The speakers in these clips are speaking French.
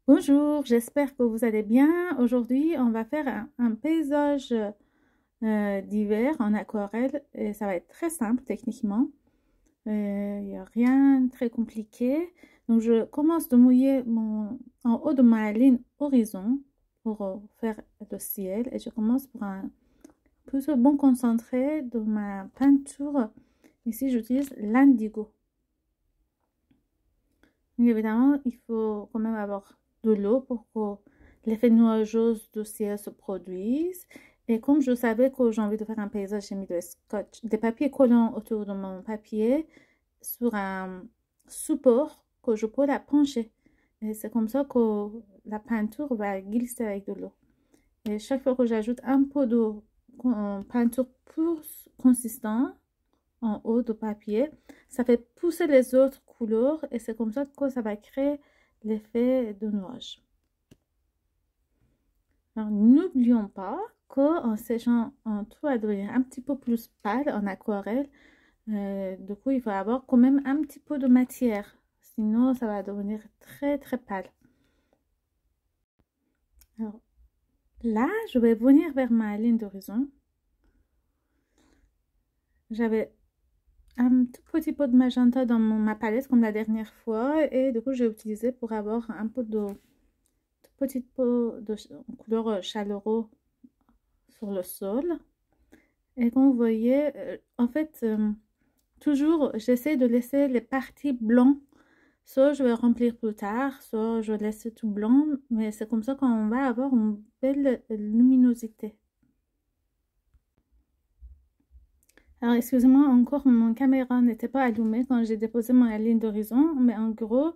Bonjour, j'espère que vous allez bien. Aujourd'hui, on va faire un paysage d'hiver en aquarelle et ça va être très simple techniquement. Il n'y a rien de très compliqué. Donc, je commence de mouiller en haut de ma ligne horizon pour faire le ciel et je commence pour un plutôt bon concentré de ma peinture. Ici, j'utilise l'indigo. Évidemment, il faut quand même avoir de l'eau pour que l'effet nuageux du ciel se produise. Et comme je savais que j'ai envie de faire un paysage, j'ai mis des papiers collants autour de mon papier sur un support que je peux la pencher. Et c'est comme ça que la peinture va glisser avec de l'eau. Et chaque fois que j'ajoute un peu de peinture plus consistante, en haut du papier, ça fait pousser les autres couleurs et c'est comme ça que ça va créer l'effet de nuage. Alors, n'oublions pas qu'en séchant en tout va devenir un petit peu plus pâle en aquarelle. Du coup, il faut avoir quand même un petit peu de matière. Sinon, ça va devenir très très pâle. Alors là, je vais venir vers ma ligne d'horizon. J'avais un tout petit peu de magenta dans ma palette comme la dernière fois et du coup j'ai utilisé pour avoir un peu de petite peau de couleur chaleureux sur le sol. Et comme vous voyez, en fait, toujours j'essaie de laisser les parties blancs. Soit je vais remplir plus tard, soit je laisse tout blanc, mais c'est comme ça qu'on va avoir une belle luminosité. Alors, excusez-moi, encore, mon caméra n'était pas allumée quand j'ai déposé ma ligne d'horizon, mais en gros,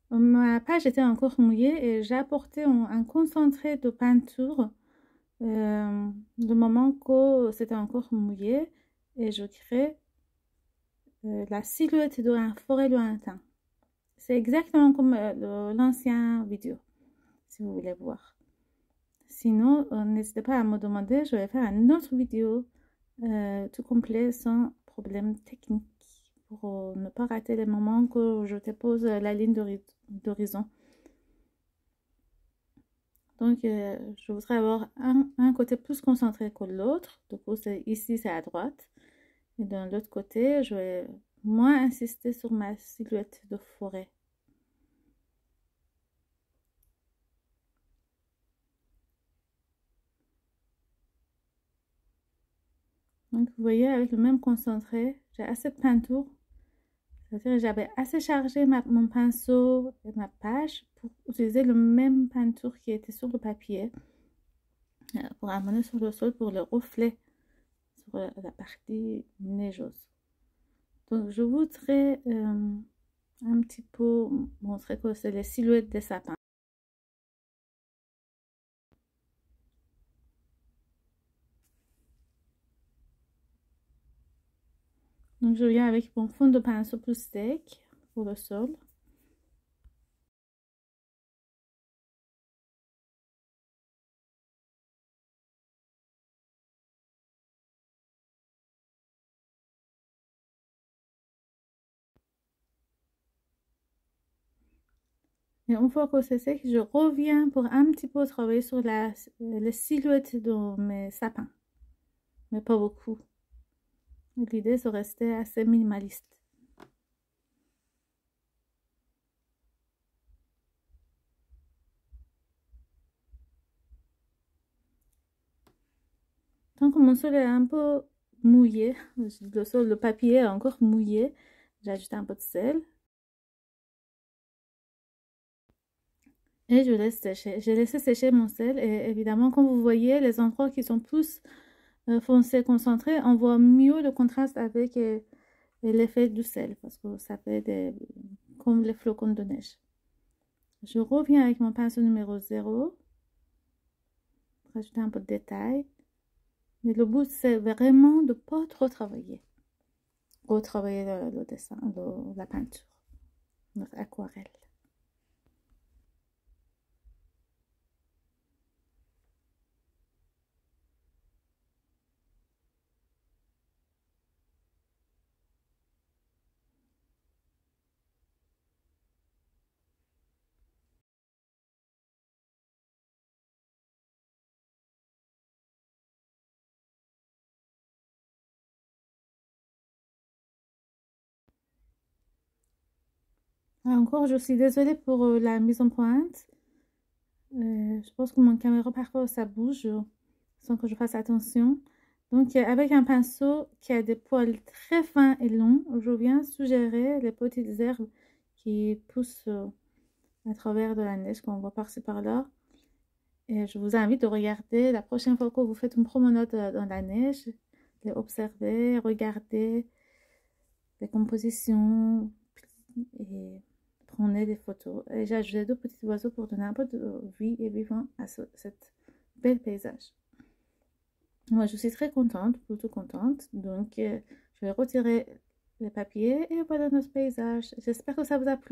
ma page était encore mouillée et j'ai apporté un concentré de peinture le moment que c'était encore mouillé et je crée la silhouette d'un forêt lointain. C'est exactement comme l'ancien vidéo, si vous voulez voir. Sinon, n'hésitez pas à me demander, je vais faire une autre vidéo tout complet sans problème technique pour ne pas rater les moments que je dépose la ligne d'horizon. Donc, je voudrais avoir un côté plus concentré que l'autre. Du coup, ici, c'est à droite. Et de l'autre côté, je vais moins insister sur ma silhouette de forêt. Donc, vous voyez, avec le même concentré, j'ai assez de peinture. C'est-à-dire que j'avais assez chargé mon pinceau et ma page pour utiliser le même peinture qui était sur le papier pour amener sur le sol pour le reflet sur la partie neigeuse. Donc, je voudrais un petit peu montrer que c'est les silhouettes des sapins. Donc, je viens avec mon fond de pinceau plus sec pour le sol. Et une fois que c'est sec, je reviens pour un petit peu travailler sur les silhouettes de mes sapins. Mais pas beaucoup. L'idée, c'est de rester assez minimaliste. Tant que mon sol est un peu mouillé, le papier est encore mouillé, j'ajoute un peu de sel et je laisse sécher. J'ai laissé sécher mon sel et évidemment, comme vous voyez, les endroits qui sont plus foncés, concentrés, on voit mieux le contraste avec l'effet du sel parce que ça fait comme les flocons de neige. Je reviens avec mon pinceau numéro 0, rajouter un peu de détail. Mais le but, c'est vraiment de ne pas trop travailler. Retravailler le dessin, la peinture, notre aquarelle. Encore, je suis désolée pour la mise en pointe. Je pense que mon caméra parfois ça bouge sans que je fasse attention. Donc avec un pinceau qui a des poils très fins et longs, je viens suggérer les petites herbes qui poussent à travers de la neige qu'on voit par-ci par-là. Et je vous invite de regarder la prochaine fois que vous faites une promenade dans la neige, de observer, regarder les compositions et prenez des photos. Et j'ai ajouté deux petits oiseaux pour donner un peu de vie et vivant à cet bel paysage. Moi, je suis très contente, plutôt contente. Donc, je vais retirer les papiers et voilà notre paysage. J'espère que ça vous a plu.